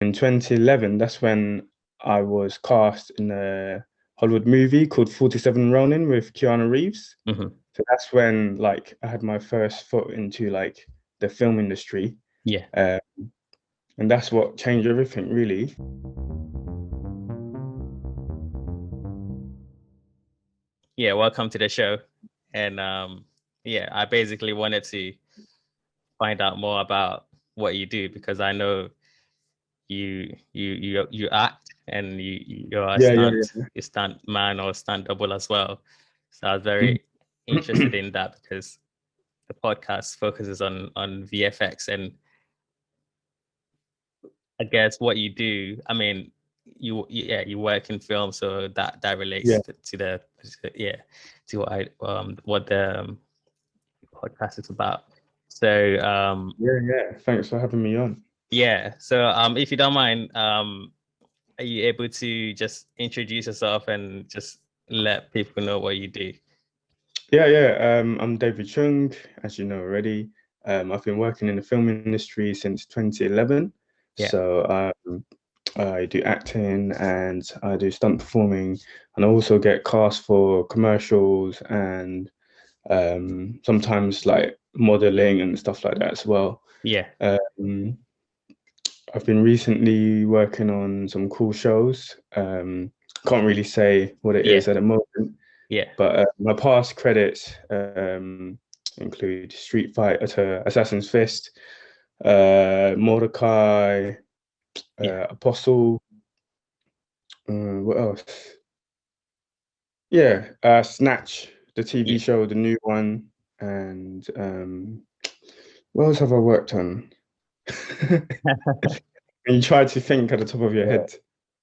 In 2011, that's when I was cast in a Hollywood movie called 47 Ronin with Keanu Reeves. Hmm. So that's when like I had my first foot into like the film industry. Yeah. Uh, and that's what changed everything really. Yeah, welcome to the show. And yeah, I basically wanted to find out more about what you do because I know you act and you're a Yeah, yeah, stunt man or stunt double as well. So I was yeah. very interested in that because the podcast focuses on VFX and I guess what you do. I mean, you work in film, so that relates Yeah, to the yeah to what the podcast is about. So yeah, yeah. Thanks for having me on. yeah, so if you don't mind, are you able to just introduce yourself and just let people know what you do? Yeah, yeah. I'm David Cheung, as you know already. I've been working in the film industry since 2011. Yeah, So I do acting and I do stunt performing, and I also get cast for commercials and sometimes like modeling and stuff like that as well. yeah, Um, I've been recently working on some cool shows. Can't really say what it yeah, is at the moment, yeah, but my past credits include Street Fighter, Assassin's Fist, Mordecai, yeah, Apostle. What else? Yeah, Snatch, the TV yeah. show, the new one, and what else have I worked on? And you try to think at the top of your Yeah. head.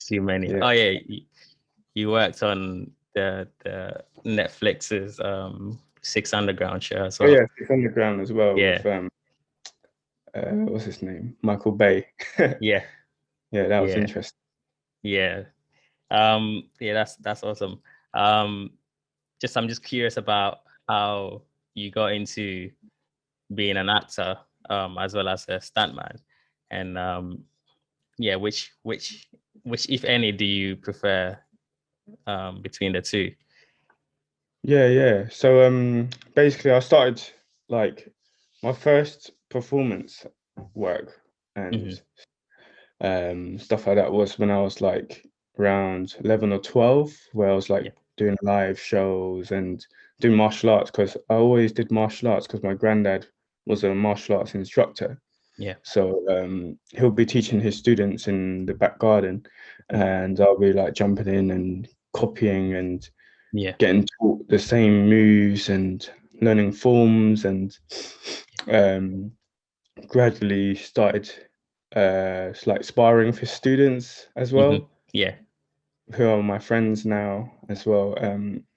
Too many. Yeah. Oh yeah, you worked on the Netflix's Six Underground show as Oh well. yeah, it's Underground as well Yeah, with what's his name? Michael Bay. yeah, Yeah, that was yeah, interesting. yeah. Yeah, that's awesome. Um, I'm just curious about how you got into being an actor, as well as a stuntman, and yeah, which if any do you prefer between the two? Yeah, yeah. So basically I started like my first performance work and Hmm. stuff like that was when I was like around 11 or 12, where I was like Yeah, doing live shows and doing martial arts because I always did martial arts because my granddad was a martial arts instructor. yeah, So he'll be teaching his students in the back garden, and I'll be like jumping in and copying and yeah, getting taught the same moves and learning forms and um, gradually started like sparring for students as hmm, well, yeah, who are my friends now as well,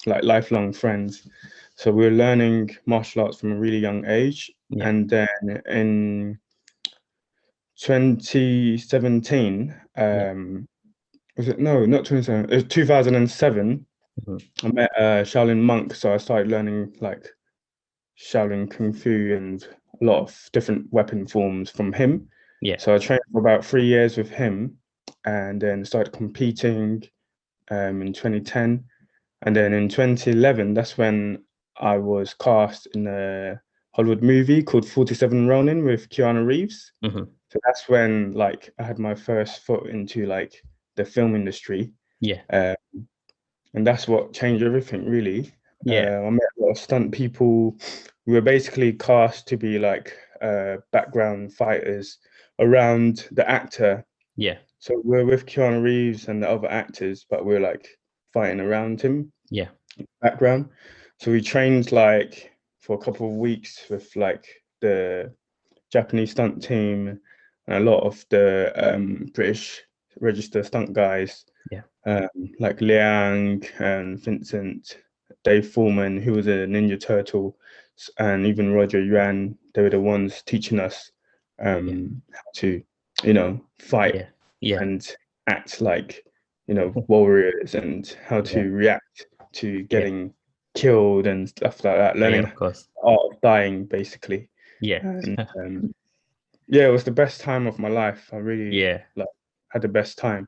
like lifelong friends. So we were learning martial arts from a really young age. yeah, And then in 2017, yeah. was it? No, not 2017. It was 2007. Mhm. I met a Shaolin monk, so I started learning like Shaolin Kung Fu and a lot of different weapon forms from him. Yeah, So I trained for about 3 years with him and then started competing in 2010. And then in 2011, that's when I was cast in a Hollywood movie called 47 Ronin with Keanu Reeves. hmm, So that's when like I had my first foot into like the film industry. yeah, Uh, and that's what changed everything really. yeah, I met a lot of stunt people. We were basically cast to be like background fighters around the actor. yeah, So we're with Keanu Reeves and the other actors, but we're like fighting around him yeah, background. So we trained like for a couple of weeks with like the Japanese stunt team and a lot of the British register stunt guys, yeah, um, like Liang and Vincent, Dave Foreman, who was a Ninja Turtle, and even Roger Yuan. They were the ones teaching us yeah, how to, you know, fight yeah, yeah, and act like, you know, warriors and how yeah, to react to yeah, getting killed and stuff like that. yeah, Learning of course. the art of dying, basically. Yeah, And yeah, it was the best time of my life. I really yeah, like. had the best time.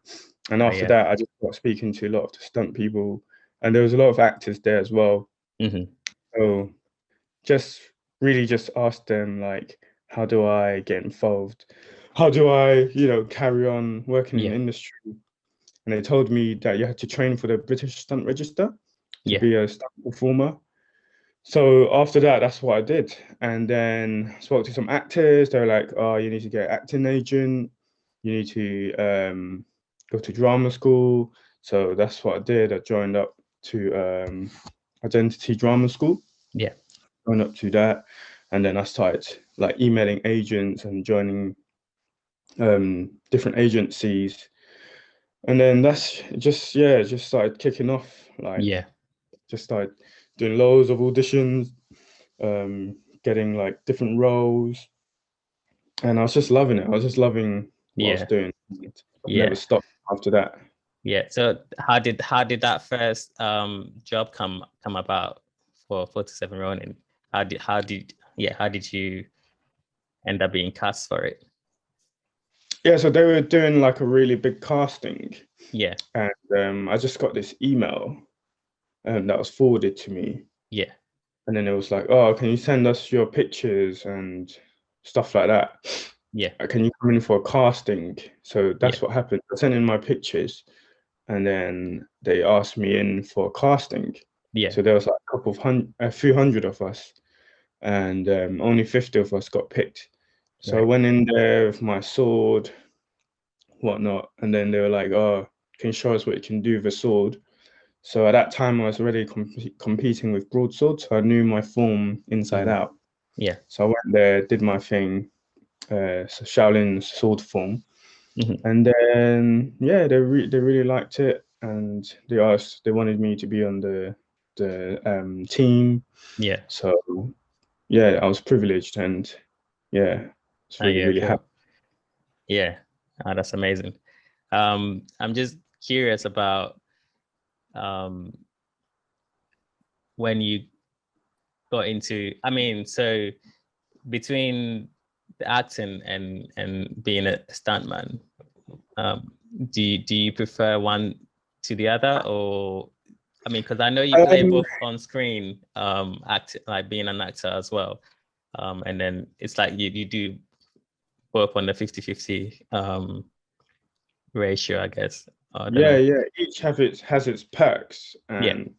And after yeah. that, I just got speaking to a lot of the stunt people, and there was a lot of actors there as well. So just really just asked them, like, how do I get involved? How do I, carry on working in the industry? And they told me that you had to train for the British Stunt Register to be a stunt performer. So after that, that's what I did. And then spoke to some actors. They were like, oh, you need to get an acting agent. You need to go to drama school. So that's what I did. I joined up to Identity Drama School. Joined up to that. And then I started like emailing agents and joining different agencies. And then that's just started kicking off. Like, just started doing loads of auditions, getting like different roles, and I was just loving it. I was just loving what I was doing. I've never stopped after that. So how did that first job come about for 47 Ronin? How did you end up being cast for it? So they were doing like a really big casting. And I just got this email that was forwarded to me. And then it was like, oh, can you send us your pictures and stuff like that? Can you come in for a casting? So that's what happened. I sent in my pictures, and then they asked me in for a casting. So there was like a few hundred of us, and only 50 of us got picked. So I went in there with my sword, whatnot, and then they were like, oh, can you show us what you can do with a sword? So at that time, I was already competing with broadsword, so I knew my form inside out. So I went there, did my thing, so Shaolin sword form, and then they really liked it, and they wanted me to be on the team. So I was privileged, and it's really happy. That's amazing. I'm just curious about when you got into, so between the acting and being a stuntman, do you prefer one to the other, or because I know you play both on screen, like being an actor as well, and then it's like you do both on the 50-50 ratio, I guess. Each has its perks, and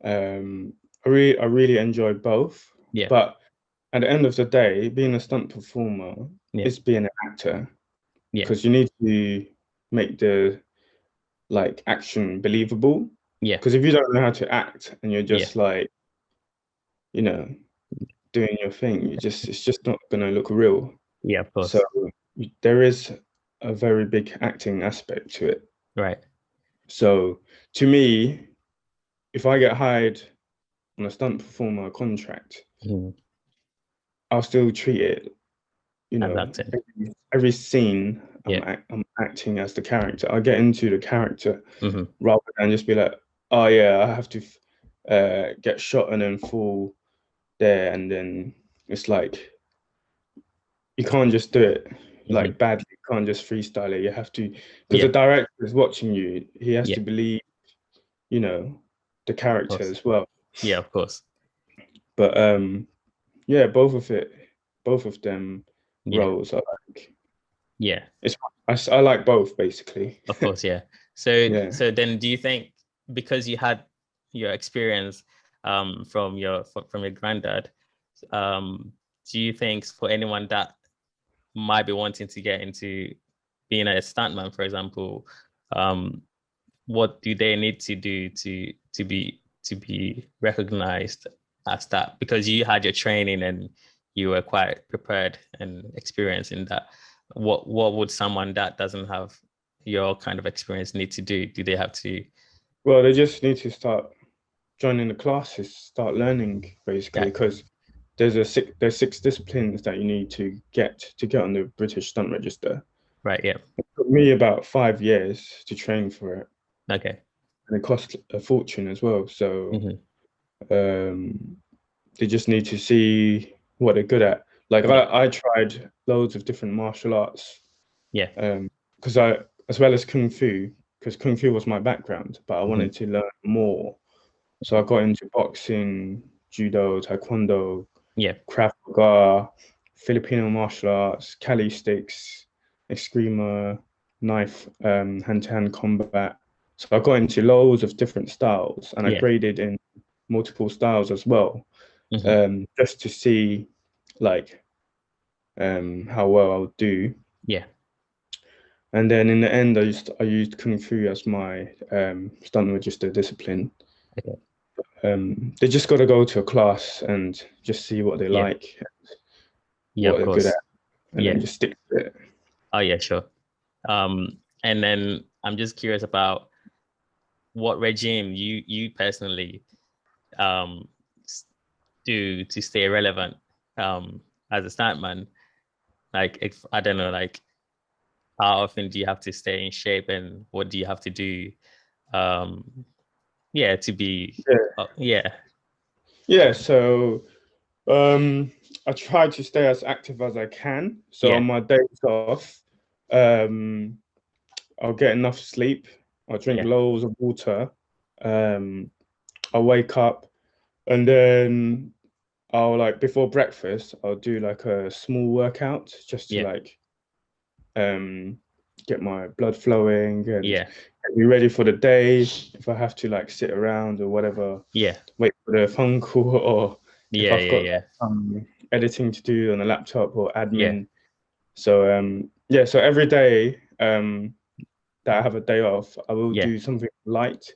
I really enjoy both. But at the end of the day, being a stunt performer is being an actor, because you need to make the like action believable. Because if you don't know how to act and you're just like, doing your thing, it's just not gonna look real. Of course. So there is a very big acting aspect to it. So to me, if I get hired on a stunt performer contract, I'll still treat it, every scene I'm acting as the character. I get into the character rather than just be like, oh yeah, I have to get shot and then fall there, and then it's like you can't just do it like badly. You can't just freestyle it. You have to, because the director is watching you. He has to believe, the character as well. Of course. But both of them roles are like, I like both, basically. Of course, So then, do you think, because you had your experience from your granddad, do you think for anyone that might be wanting to get into being a stuntman, for example, what do they need to do to be recognized as that? Because you had your training and you were quite prepared and experienced in that. What would someone that doesn't have your kind of experience need to do? Do they have to? Well, they just need to start joining the classes, start learning, basically, because there's 6 disciplines that you need to get on the British Stunt Register. It took me about 5 years to train for it. And it cost a fortune as well. So they just need to see what they're good at. Like I tried loads of different martial arts because as well as Kung Fu, because Kung Fu was my background, but I wanted to learn more. So I got into boxing, judo, taekwondo, Krav Maga, Filipino martial arts, calisthenics, eskrima, knife, hand-to-hand combat. So I got into loads of different styles, and I graded in multiple styles as well, just to see like how well I would do. Yeah. And then in the end, I used Kung Fu as my stunt register discipline. Okay. They just got to go to a class and just see what they like, what they're good at, and then just stick to it. Oh yeah, sure. And then I'm just curious about what regime you personally do to stay relevant as a stuntman. Like, if I don't know, like how often do you have to stay in shape, and what do you have to do to be so I try to stay as active as I can. So on my days off, I'll get enough sleep, I'll drink loads of water, I'll wake up, and then I'll like before breakfast I'll do like a small workout just to like get my blood flowing and get me ready for the day. If I have to like sit around or whatever, wait for the phone call, or if I've got some editing to do on a laptop or admin. So so every day that I have a day off, I will do something light,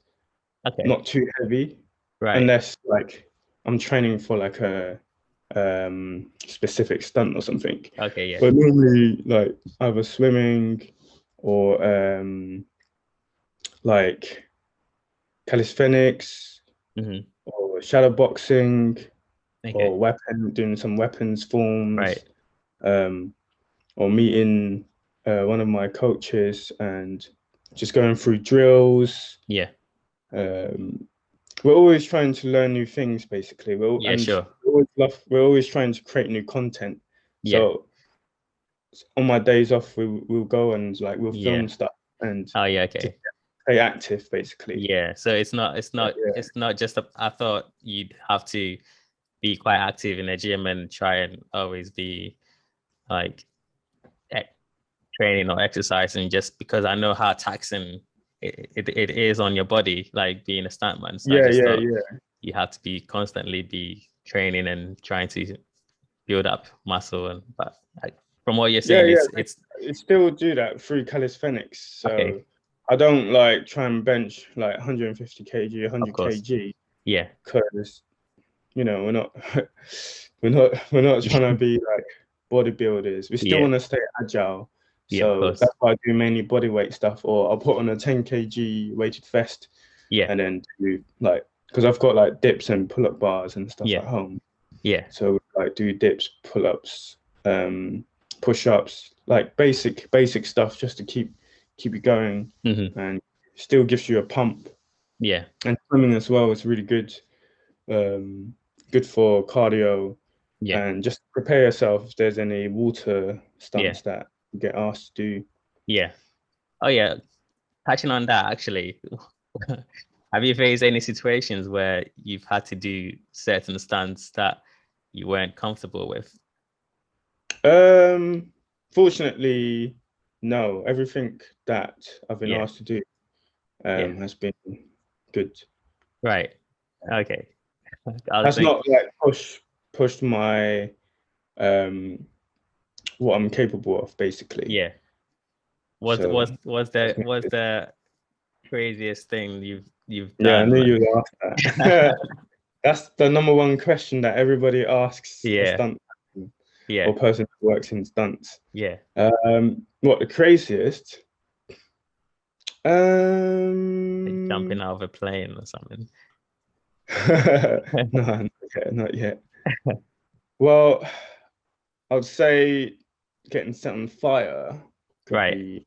not too heavy, unless like I'm training for like a specific stunt or something. But normally like either swimming or like calisthenics or shadow boxing or doing some weapons forms, or meeting one of my coaches and just going through drills. We're always trying to learn new things, basically. We're always trying to create new content. So on my days off, we'll go and like we'll film stuff and stay active, basically. So it's not just I thought you'd have to be quite active in the gym and try and always be like training or exercising, just because I know how taxing it is on your body, like being a stuntman. So you have to be constantly be training and trying to build up muscle. And but like, from what you're saying, it's still do that through calisthenics. So I don't like try and bench like 150 kg, 100 kg. Because we're not trying to be like bodybuilders. We still want to stay agile. So that's why I do mainly body weight stuff, or I'll put on a 10 kg weighted vest. And then do like, because I've got like dips and pull-up bars and stuff at home. So like do dips, pull-ups, push-ups, like basic stuff just to keep you going, and still gives you a pump. And swimming as well is really good. Good for cardio, and just prepare yourself if there's any water stunts that you get asked to do. Touching on that, actually, have you faced any situations where you've had to do certain stunts that you weren't comfortable with? Fortunately, no. Everything that I've been asked to do has been good. Okay. That's not like pushed my what I'm capable of, basically. Was the craziest thing you've done? Yeah, I knew you would ask that. That's the number one question that everybody asks a stunt or person who works in stunts. What the craziest? Jumping out of a plane or something. No, not yet. Well, I would say getting set on fire could be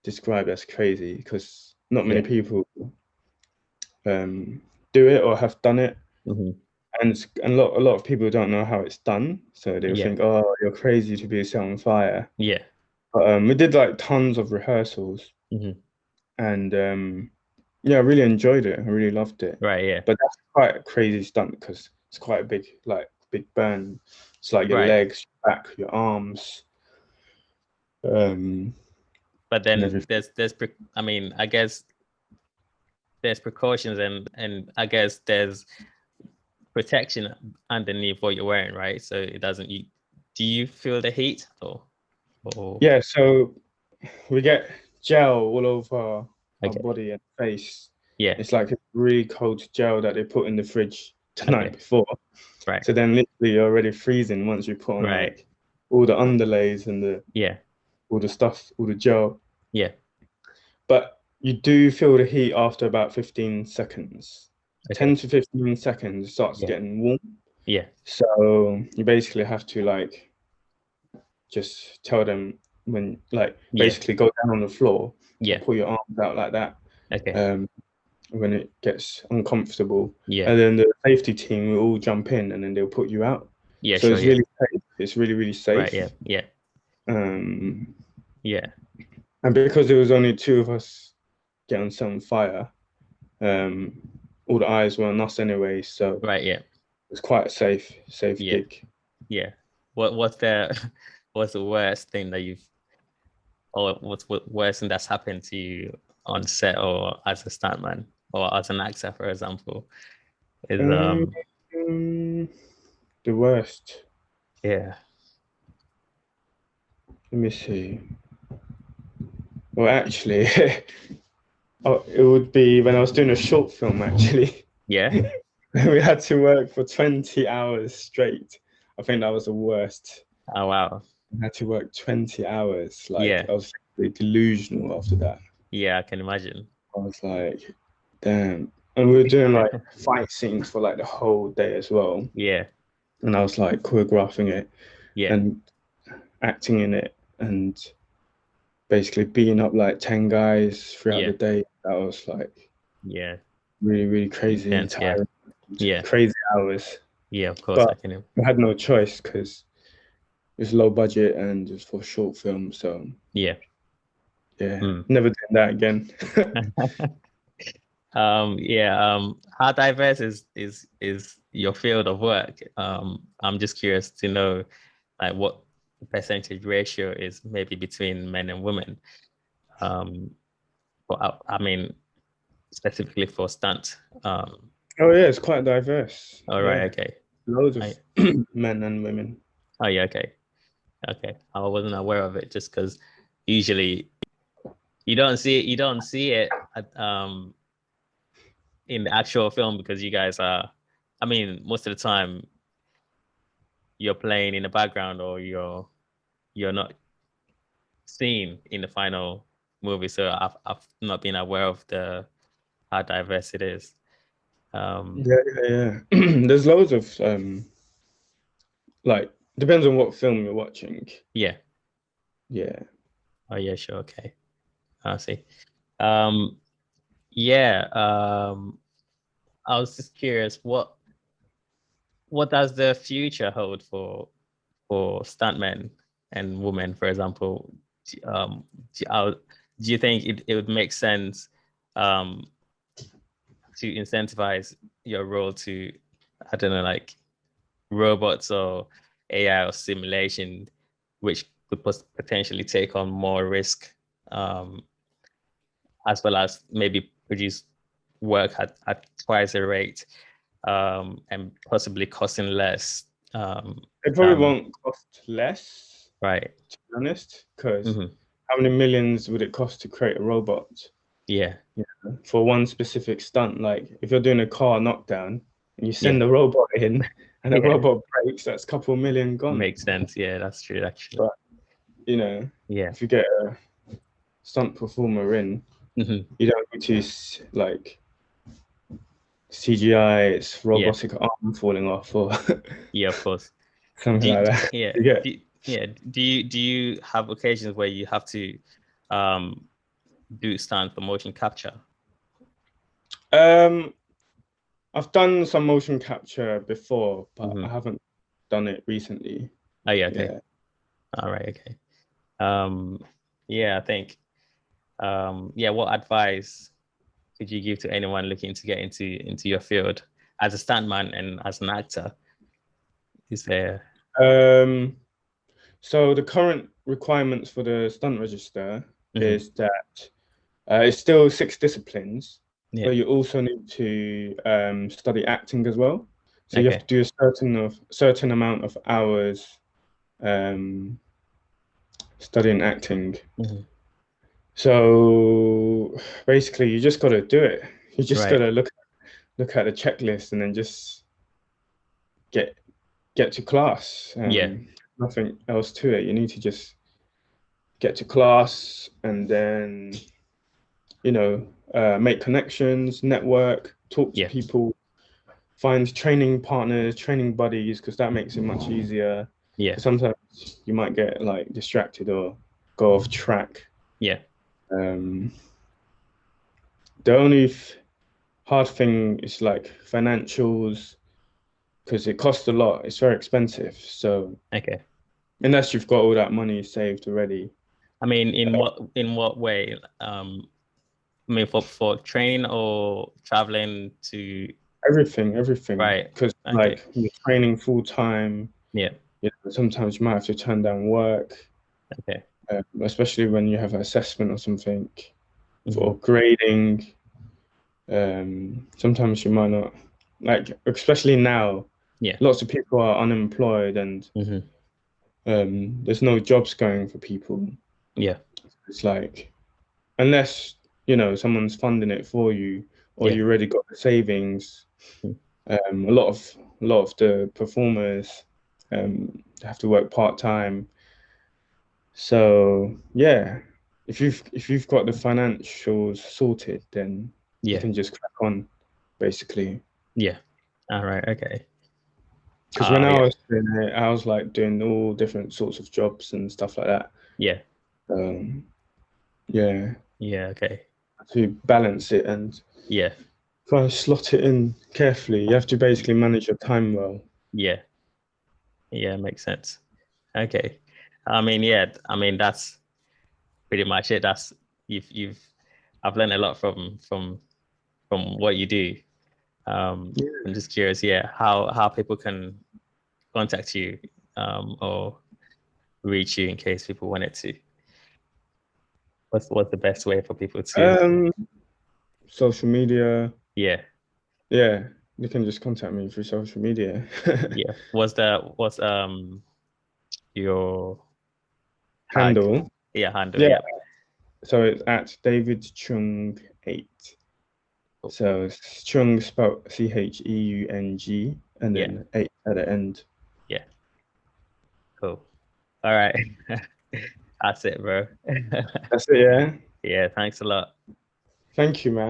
described as crazy, because not many people do it or have done it. And a lot of people don't know how it's done, so they'll think, oh, you're crazy to be set on fire. But, we did like tons of rehearsals, Hmm. and yeah, I really enjoyed it. I really loved it. Right. Yeah. But that's quite a crazy stunt because it's quite a big, like big burn. It's like your Right. legs, your back, your arms, um, But and then everything. I mean, I guess there's precautions, and I guess there's protection underneath what you're wearing, right? So it doesn't. Do you feel the heat or Yeah, so we get gel all over our okay? body and face. Yeah. It's like a really cold gel that they put in the fridge the night Okay. before. Right. So then literally you're already freezing once you put on Right. like all the underlays and Yeah. all the stuff, all the gel. Yeah. But you do feel the heat after about 15 seconds. Okay. 10 to 15 seconds it starts Yeah. getting warm. Yeah. So you basically have to like just tell them when like Yeah. basically go down on the floor or Yeah. pull your arms out like that Okay. when it gets uncomfortable. Yeah. And then the safety team will all jump in and then they'll put you out. Yeah. So Sure. it's Yeah. really safe. It's really, really Right. safe. Yeah. Yeah. Um, Yeah. and because there was only two of us getting set on fire, all the eyes were on us anyway. So Right. Yeah. it's quite a safe Yeah. gig. Yeah. What's the what's the worst thing that you've or what's what worst thing that's happened to you on set or as a stuntman or as an actor, for example? Is Um, the worst. yeah. Let me see. Well, actually, oh, it would be when I was doing a short film, actually. Yeah. We had to work for 20 hours straight. I think that was the worst. Oh wow. I had to work 20 hours. Like, Yeah. I was really delusional after that. Yeah, I can imagine. I was like, damn. And we were doing like fight scenes for like the whole day as well. Yeah. And I was like choreographing it Yeah. and acting in it and basically beating up like 10 guys throughout Yeah. the day. That was like Yeah. really, really crazy and Intense. Yeah. tiring. Yeah. Crazy hours. Yeah, of course I But can. I had no choice because it's low budget and it's for short film. So Yeah. yeah, Mm. never doing that again. How diverse is your field of work? I'm just curious to know like what the percentage ratio is maybe between men and women. But I mean specifically for stunt. Oh yeah, it's quite diverse. All right, okay. Loads of men and women. Oh yeah, okay. Okay. I wasn't aware of it just because usually you don't see it in the actual film because you guys are, I mean, most of the time you're playing in the background or you're not seen in the final movie. So I've not been aware of how diverse it is. Yeah. There's loads of like depends on what film you're watching. Yeah. Yeah. Oh yeah, sure, okay. I see. Yeah. I was just curious, what does the future hold for stuntmen and women, for example? Do you think it would make sense to incentivize your role to, I don't know, like robots or AI or simulation, which could potentially take on more risk, as well as maybe produce work at twice the rate, and possibly costing less. It probably won't cost less, Right. to be honest, because Mm-hmm. how many millions would it cost to create a robot? Yeah. For one specific stunt? Like if you're doing a car knockdown and you send Yeah. a robot in and the Yeah. robot breaks, that's a couple million gone. Makes sense. Yeah, that's true, actually. But yeah, if you get a stunt performer in, mm-hmm. you don't need to like CGI, it's robotic arm falling off or yeah, of course. something like that. Yeah. Do you have occasions where you have to do stunt for motion capture? I've done some motion capture before, but Mm-hmm. I haven't done it recently. Oh yeah, okay. All right, okay. Yeah, I think, yeah, what advice could you give to anyone looking to get into your field as a stuntman and as an actor? Is there? So the current requirements for the stunt register Mhm. is that it's still 6 disciplines, Yeah. but you also need to study acting as well. So you have Okay. to do a certain amount of hours studying acting. Mhm. So basically, you just got to do it. You just got Right. to look at the checklist and then just get to class. Yeah. Nothing else to it. You need to just get to class and then make connections, network, talk to Yeah. people, find training partners, training buddies, because that makes it much easier. Yeah. Because sometimes you might get like distracted or go off track. Yeah. Um, the only hard thing is like financials, because it costs a lot. It's very expensive. So Okay. unless you've got all that money saved already. I mean, in what way? I mean, for training or traveling to. Everything. Right. Because Okay. like you're training full time, Yeah. sometimes you might have to turn down work, Okay. especially when you have an assessment or something, Mhm. or grading. Sometimes you might not, like, especially now, Yeah. lots of people are unemployed and Mhm. there's no jobs going for people. Yeah. It's like, unless, someone's funding it for you or Yeah. you already got the savings. Mm. A lot of the performers have to work part-time. So yeah, if you've got the financials sorted, then you Yeah. can just crack on, basically. Yeah. All right. Okay. Because when I Yeah. was doing it, I was like doing all different sorts of jobs and stuff like that. Yeah. Um, yeah, Yeah. Okay. to balance it and Yeah. try and slot it in carefully. You have to basically manage your time well. Yeah. Yeah. Makes sense. Okay. I mean, yeah. I mean, that's pretty much it. That's you've. I've learned a lot from what you do. Yeah. I'm just curious, yeah, how people can contact you, or reach you in case people wanted to. What's the best way for people to? Um, Social media. Yeah. Yeah, you can just contact me through social media. Yeah. What's your tag? Handle. Yeah, handle. Yeah. Yeah. So it's at David Cheung 8. Cool. So it's Cheung spelled Cheung and Yeah. then 8 at the end. Yeah. Cool. All right. That's it, bro. That's it, yeah. Yeah. Thanks a lot. Thank you, man.